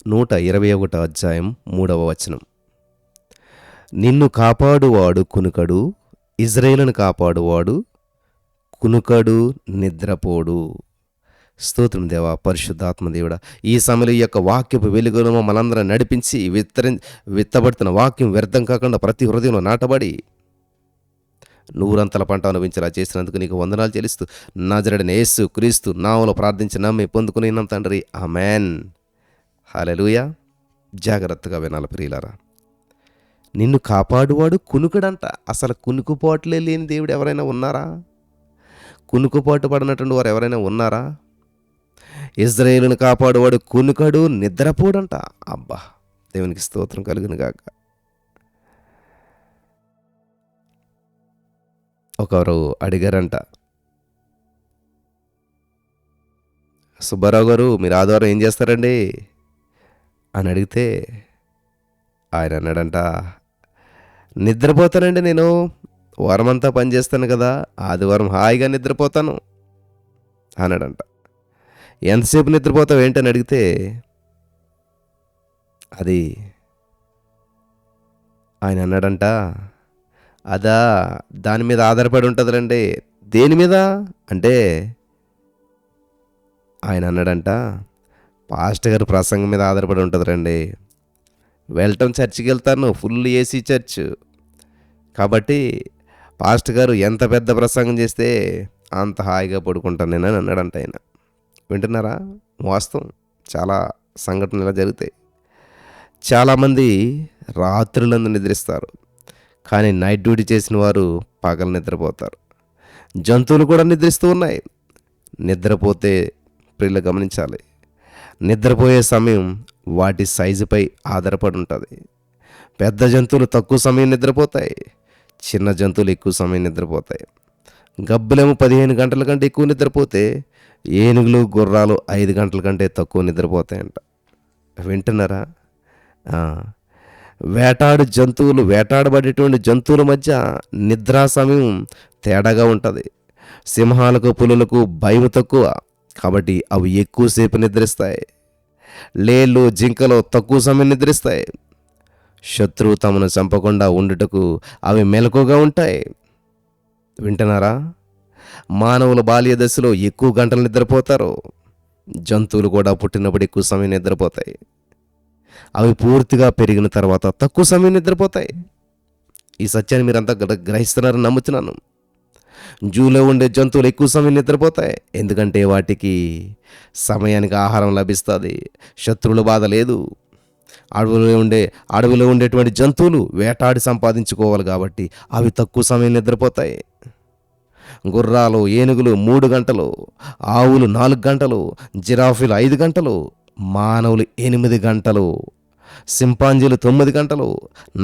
121 అధ్యాయం 3వ వచనం. నిన్ను కాపాడువాడు కునుకడు, ఇజ్రాయేలును కాపాడువాడు కునుకడు, నిద్రపోడు. స్తోత్రం దేవా, పరిశుద్ధాత్మ దేవుడా. ఈ సమయంలో ఈ యొక్క వాక్యపు వెలుగును మనందరం నడిపించి విత్తబడుతున్న వాక్యం వ్యర్థం కాకుండా ప్రతి హృదయంలో నాటబడి నూరంతల పంట అనుభవించేలా చేసినందుకు నీకు వందనాలు చెల్లిస్తూ నజరేయుడైన యేసు క్రీస్తు నామములో ప్రార్థించి నమ్మి పొందుకున్నాం తండ్రి, ఆమేన్. హల్లెలూయా. జాగ్రత్తగా వినాలి ప్రియులారా. నిన్ను కాపాడువాడు కునుకడంట. అసలు కునుకుపాట్లే లేని దేవుడు ఎవరైనా ఉన్నారా? కునుకుపాటు పడినటువంటి వారు ఎవరైనా ఉన్నారా? ఇజ్రాయేలును కాపాడువాడు కునుకడు, నిద్రపోడంట. అబ్బా, దేవునికి స్తోత్రం కలుగును గాక. ఒకరు అడిగారంట, సుబ్బారావు గారు మీరు ఆదివారం ఏం చేస్తారండి అని అడిగితే ఆయన అన్నాడంట, నిద్రపోతానండి, నేను వారమంతా పనిచేస్తాను కదా, ఆదివారం హాయిగా నిద్రపోతాను అన్నాడంట. ఎంతసేపు నిద్రపోతావు ఏంటని అడిగితే అది ఆయన అన్నాడంట, అదా దాని మీద ఆధారపడి ఉంటుందిరండి. దేని మీద అంటే ఆయన అన్నాడంట, పాస్టర్ గారి ప్రసంగం మీద ఆధారపడి ఉంటుంది రండి. వెళ్ళటం చర్చికి వెళ్తాను, ఫుల్ ఏసీ చర్చ్ కాబట్టి పాస్టర్ గారు ఎంత పెద్ద ప్రసంగం చేస్తే అంత హాయిగా పడుకుంటాను నేను అని అన్నాడంట. ఆయన వింటున్నారా? వాస్తవం. చాలా సంఘటనలు ఇలా జరుగుతాయి. చాలామంది రాత్రులందు నిద్రిస్తారు, కానీ నైట్ డ్యూటీ చేసిన వారు పగలు నిద్రపోతారు. జంతువులు కూడా నిద్రిస్తూ ఉన్నాయి. నిద్రపోతే ప్రియులు గమనించాలి, నిద్రపోయే సమయం వాటి సైజుపై ఆధారపడి ఉంటుంది. పెద్ద జంతువులు తక్కువ సమయం నిద్రపోతాయి, చిన్న జంతువులు ఎక్కువ సమయం నిద్రపోతాయి. గబ్బులేమో 15 గంటల కంటే ఎక్కువ నిద్రపోతే ఏనుగులు గుర్రాలు 5 గంటల కంటే తక్కువ నిద్రపోతాయంట. వింటున్నారా? వేటాడబడేటువంటి జంతువుల మధ్య నిద్రా సమయం తేడాగా ఉంటుంది. సింహాలకు పులులకు భయం తక్కువ కాబట్టి అవి ఎక్కువసేపు నిద్రిస్తాయి. లేళ్ళు జింకలు తక్కువ సమయం నిద్రిస్తాయి. శత్రువు తమను చంపకుండా ఉండుటకు అవి మెలకుగా ఉంటాయి. వింటున్నారా? మానవుల బాల్య దశలో ఎక్కువ గంటలు నిద్రపోతారు. జంతువులు కూడా పుట్టినప్పుడు ఎక్కువ సమయం నిద్రపోతాయి. అవి పూర్తిగా పెరిగిన తర్వాత తక్కువ సమయం నిద్రపోతాయి. ఈ సత్యాన్ని మీరంతా గ్రహిస్తున్నారని నమ్ముతున్నాను. జూలో ఉండే జంతువులు ఎక్కువ సమయం నిద్రపోతాయి, ఎందుకంటే వాటికి సమయానికి ఆహారం లభిస్తుంది, శత్రువుల బాధ లేదు. అడవిలో ఉండేటువంటి జంతువులు వేటాడి సంపాదించుకోవాలి కాబట్టి అవి తక్కువ సమయం నిద్రపోతాయి. గుర్రాలు ఏనుగులు 3 గంటలు, ఆవులు 4 గంటలు, జిరాఫీలు 5 గంటలు, మానవులు 8 గంటలు, సింపాంజీలు 9 గంటలు,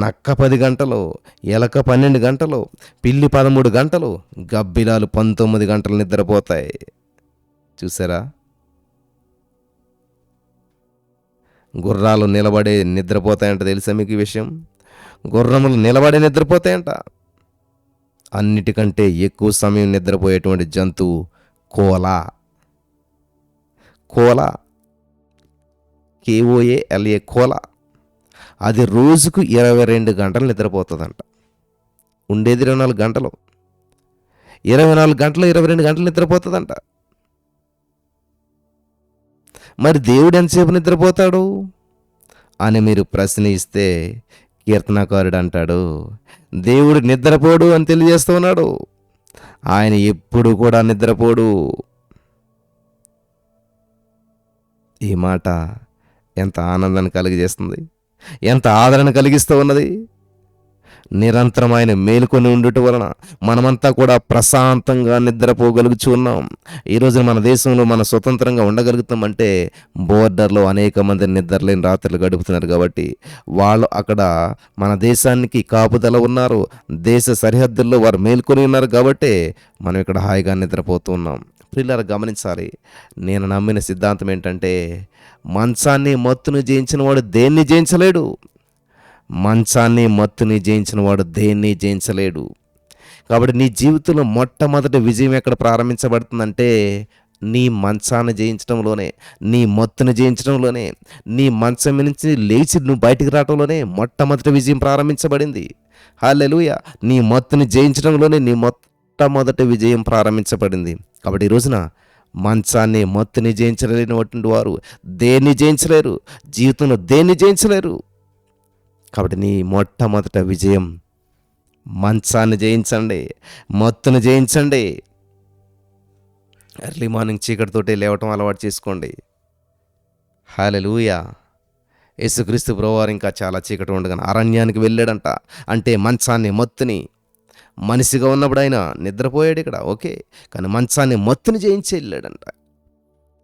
నక్క 10 గంటలు, ఎలక 12 గంటలు, పిల్లి 13 గంటలు, గబ్బిలాలు 19 గంటలు నిద్రపోతాయి. చూసారా? గుర్రాలు నిలబడే నిద్రపోతాయంట. తెలుసా మీకు ఈ విషయం? గుర్రములు నిలబడే నిద్రపోతాయంట. అన్నిటికంటే ఎక్కువ సమయం నిద్రపోయేటువంటి జంతువు కోల. KOALA కోల. అది రోజుకు 22 గంటలు నిద్రపోతుందంట. ఉండేది 24 గంటలు. 24 గంటలు 22 గంటలు నిద్రపోతుందంట. మరి దేవుడు ఎంతసేపు నిద్రపోతాడు అని మీరు ప్రశ్న ఇస్తే కీర్తనకారుడు అంటాడు, దేవుడు నిద్రపోడు అని తెలియజేస్తూ ఉన్నాడు. ఆయన ఎప్పుడు కూడా నిద్రపోడు. ఈ మాట ఎంత ఆనందాన్ని కలిగజేస్తుంది, ఎంత ఆదరణ కలిగిస్తూ ఉన్నది. నిరంతరం ఆయన మేలుకొని ఉండుట వలన మనమంతా కూడా ప్రశాంతంగా నిద్రపోగలుగుతూ ఉన్నాం. ఈరోజు మన దేశంలో మన స్వతంత్రంగా ఉండగలుగుతామంటే బోర్డర్లో అనేక మంది నిద్రలేని రాత్రులు గడుపుతున్నారు కాబట్టి వాళ్ళు అక్కడ మన దేశానికి కాపుదల ఉన్నారు. దేశ సరిహద్దుల్లో వారు మేల్కొని ఉన్నారు కాబట్టి మనం ఇక్కడ హాయిగా నిద్రపోతూ ఉన్నాం. ప్రియులారా గమనించాలి, నేను నమ్మిన సిద్ధాంతం ఏంటంటే మంచాన్ని మత్తును జయించిన వాడు దేన్ని జయించలేడు. మంచాన్ని మత్తుని జయించిన వాడు దేన్ని జయించలేడు. కాబట్టి నీ జీవితంలో మొట్టమొదటి విజయం ఎక్కడ ప్రారంభించబడుతుందంటే నీ మంచాన్ని జయించడంలోనే, నీ మొత్తును జయించడంలోనే, నీ మంచం నుంచి లేచి నువ్వు బయటికి రావడంలోనే మొట్టమొదటి విజయం ప్రారంభించబడింది. హల్లెలూయా! నీ మొత్తుని జయించడంలోనే నీ మొట్టమొదటి విజయం ప్రారంభించబడింది. కాబట్టి ఈ రోజున మంచాన్ని, మొత్తుని జయించలేనటువంటి వారు దేన్ని జయించలేరు. జీవితంలో దేన్ని జయించలేరు. కాబట్టి నీ మొట్టమొదట విజయం మంచాన్ని జయించండి, మొత్తును జయించండి. ఎర్లీ మార్నింగ్ చీకటితోటి లేవటం అలవాటు చేసుకోండి. హల్లెలూయా! యేసుక్రీస్తు ప్రభువారు ఇంకా చాలా చీకటి ఉండగానే అరణ్యానికి వెళ్ళాడంట. అంటే మంచాన్ని, మొత్తుని, మనిషిగా ఉన్నప్పుడు ఆయన నిద్రపోయాడు ఇక్కడ, ఓకే. కానీ మంచాన్ని, మొత్తుని జయించి వెళ్ళాడంట.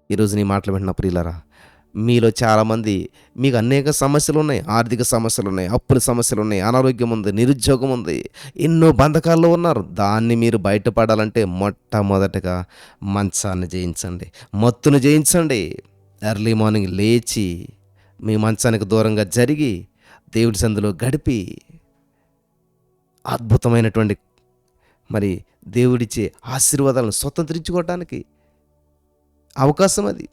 ఈరోజు నీ మాటలు వింటున్న ప్రియులారా, మీలో చాలామంది మీకు అనేక సమస్యలు ఉన్నాయి. ఆర్థిక సమస్యలు ఉన్నాయి, అప్పుల సమస్యలు ఉన్నాయి, అనారోగ్యం ఉంది, నిరుద్యోగం ఉంది, ఎన్నో బంధకాల్లో ఉన్నారు. దాన్ని మీరు బయటపడాలంటే మొట్టమొదటగా మంచాన్ని జయించండి, మొత్తును జయించండి. ఎర్లీ మార్నింగ్ లేచి మీ మంచానికి దూరంగా జరిగి దేవుడి సందులో గడిపి అద్భుతమైనటువంటి మరి దేవుడిచ్చే ఆశీర్వాదాలను స్వతంత్రించుకోవడానికి అవకాశం అది.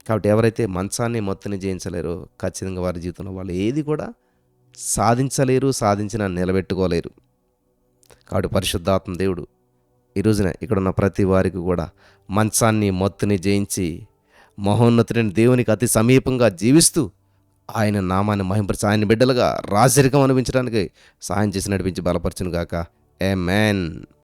కాబట్టి ఎవరైతే మంచాన్ని, మొత్తుని జయించలేరో ఖచ్చితంగా వారి జీవితంలో వాళ్ళు ఏది కూడా సాధించలేరు, సాధించిన నిలబెట్టుకోలేరు. కాబట్టి పరిశుద్ధాత్మ దేవుడు ఈ రోజున ఇక్కడున్న ప్రతి వారికి కూడా మంచాన్ని, మొత్తుని జయించి మహోన్నతుడైన దేవునికి అతి సమీపంగా జీవిస్తూ ఆయన నామాన్ని మహింపరిచి ఆయన బిడ్డలుగా రాజరికం అనిపించడానికి సహాయం చేసి నడిపించి బలపరచును గాక. ఆమేన్.